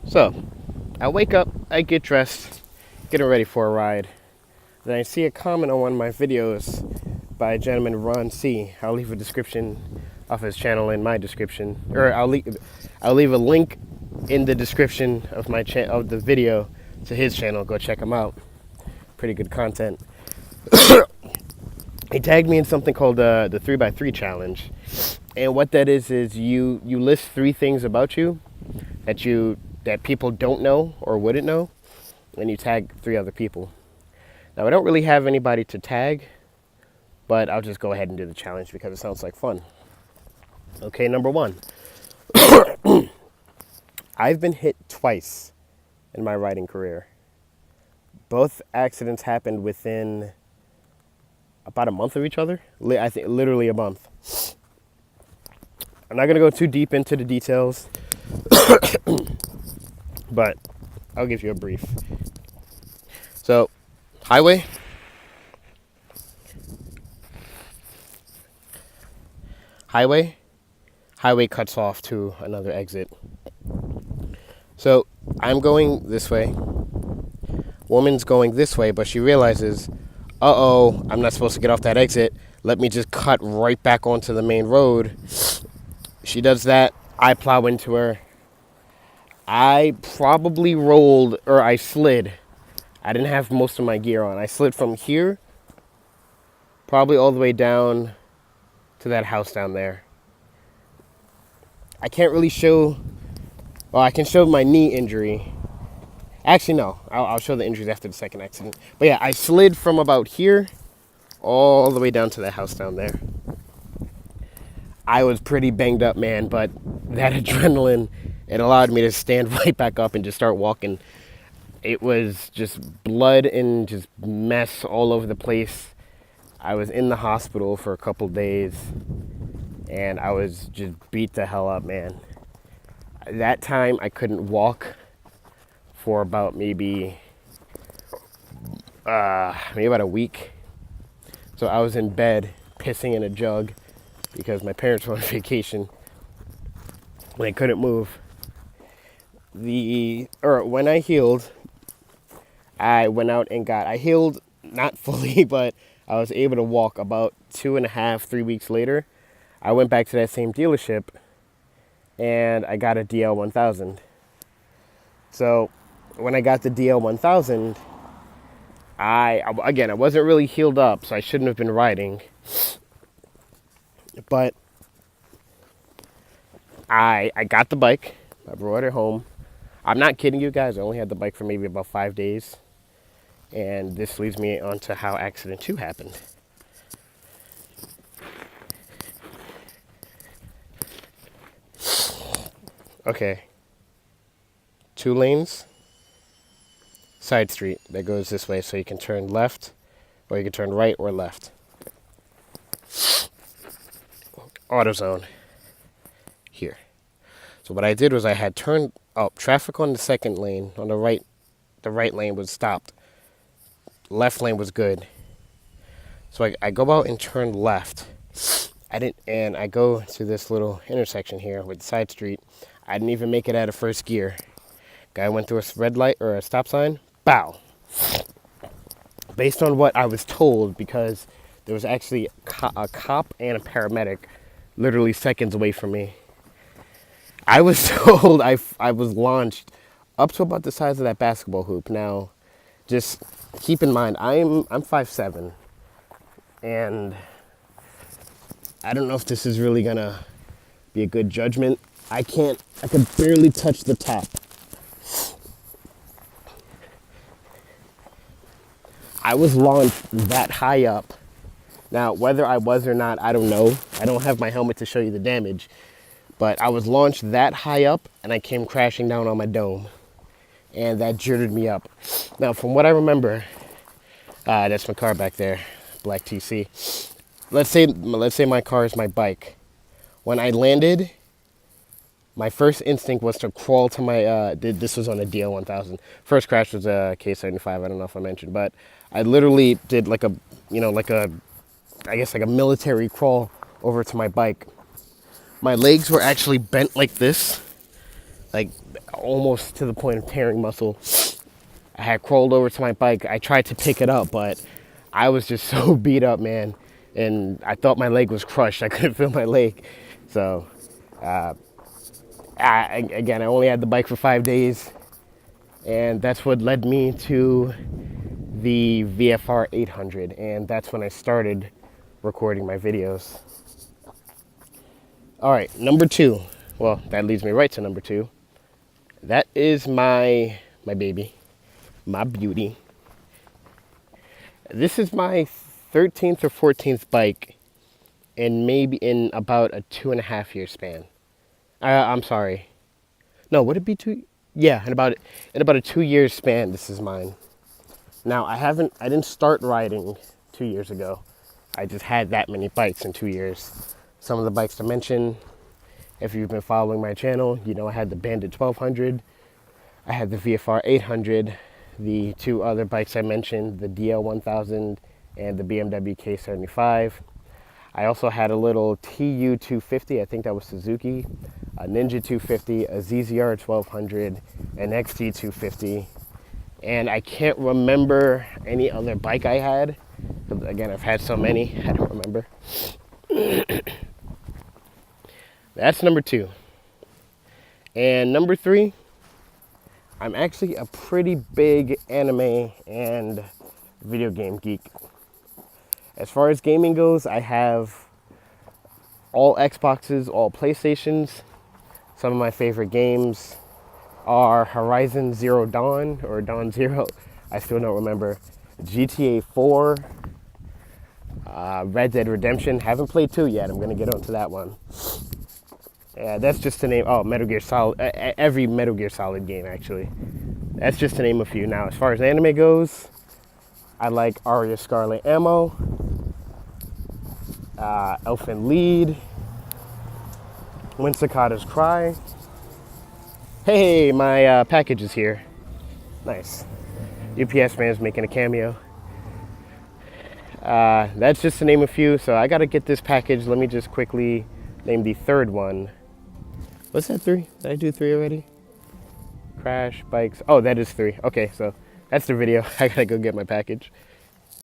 So, I wake up, I get dressed, getting ready for a ride. Then I see a comment on one of my videos by a gentleman, Ron C. I'll leave a description of his channel in my description, or I'll leave a link in the description of of the video to his channel. Go check him out. Pretty good content. He tagged me in something called the 3x3 challenge, and what that is you list 3 things about you that people don't know or wouldn't know, and you tag 3 other people. Now, I don't really have anybody to tag, but I'll just go ahead and do the challenge because it sounds like fun. Okay, number 1. I've been hit twice in my riding career. Both accidents happened within about a month of each other. I think literally a month. I'm not going to go too deep into the details, but I'll give you a brief. So, highway cuts off to another exit. So I'm going this way. Woman's going this way, but she realizes, uh-oh, I'm not supposed to get off that exit. Let me just cut right back onto the main road. She does that. I plow into her. I probably rolled, or I slid. I didn't have most of my gear on. I slid from here, probably all the way down to that house down there. I can't really show, well, I can show my knee injury. Actually, no, I'll show the injuries after the second accident. But yeah, I slid from about here all the way down to that house down there. I was pretty banged up, man, but that adrenaline, it allowed me to stand right back up and just start walking. It was just blood and just mess all over the place. I was in the hospital for a couple days, and I was just beat the hell up, man. That time, I couldn't walk for about maybe about a week. So I was in bed, pissing in a jug, because my parents were on vacation and I couldn't move. When I healed, I went out and I healed not fully, but I was able to walk about 2.5, 3 weeks later. I went back to that same dealership and I got a DL1000. So when I got the DL1000, I wasn't really healed up, so I shouldn't have been riding. But I got the bike. I brought it home. I'm not kidding you guys. I only had the bike for maybe about 5 days. And this leads me on to how accident 2 happened. Okay. 2 lanes. Side street that goes this way, so you can turn left, or you can turn right or left. AutoZone here. So what I did was I had turned up traffic on the second lane. On the right lane was stopped. Left lane was good. So I go out and turn left. And I go to this little intersection here with the side street. I didn't even make it out of first gear. Guy went through a red light or a stop sign. Bow. Based on what I was told, because there was actually a cop and a paramedic literally seconds away from me. I was told I was launched up to about the size of that basketball hoop. Now, just keep in mind, I'm 5'7", and I don't know if this is really gonna be a good judgment. I could barely touch the top. I was launched that high up. Now, whether I was or not, I don't know. I don't have my helmet to show you the damage. But I was launched that high up, and I came crashing down on my dome. And that jittered me up. Now, from what I remember, that's my car back there, black TC. Let's say my car is my bike. When I landed, my first instinct was to crawl to my, this was on a DL1000. First crash was a K75, I don't know if I mentioned, but I literally did like a military crawl over to my bike. My legs were actually bent like this. like almost to the point of tearing muscle. I had crawled over to my bike. I tried to pick it up, but I was just so beat up, man. And I thought my leg was crushed. I couldn't feel my leg. So, again, I only had the bike for 5 days. And that's what led me to the GSX-R600. And that's when I started recording my videos. All right, number 2. Well, that leads me right to number 2. That is my baby, my beauty. This is my 13th or 14th bike in about a 2.5 year span. I'm sorry. No, would it be 2? Yeah, in about a 2 year span, this is mine. Now, I didn't start riding 2 years ago. I just had that many bikes in 2 years. Some of the bikes to mention, if you've been following my channel, you know I had the Bandit 1200, I had the GSX-R800, the 2 other bikes I mentioned, the DL 1000 and the BMW K75. I also had a little TU 250, I think that was Suzuki, a Ninja 250, a ZZR 1200, an XT 250, and I can't remember any other bike I had. Again, I've had so many, I don't remember. That's number 2. And number 3, I'm actually a pretty big anime and video game geek. As far as gaming goes, I have all Xboxes, all PlayStations. Some of my favorite games are Horizon Zero Dawn, or Dawn Zero, I still don't remember. GTA 4, Red Dead Redemption. Haven't played 2 yet, I'm going to get onto that one. Yeah, that's just to name, Metal Gear Solid, every Metal Gear Solid game, actually. That's just to name a few. Now, as far as anime goes, I like Arya Scarlet Ammo, Elfen Lied, When Cicadas Cry. Hey, my package is here. Nice. UPS man's making a cameo. That's just to name a few, so I gotta get this package. Let me just quickly name the third one. What's that, 3? Did I do 3 already? Crash, bikes. Oh, that is 3. Okay, so that's the video. I gotta go get my package.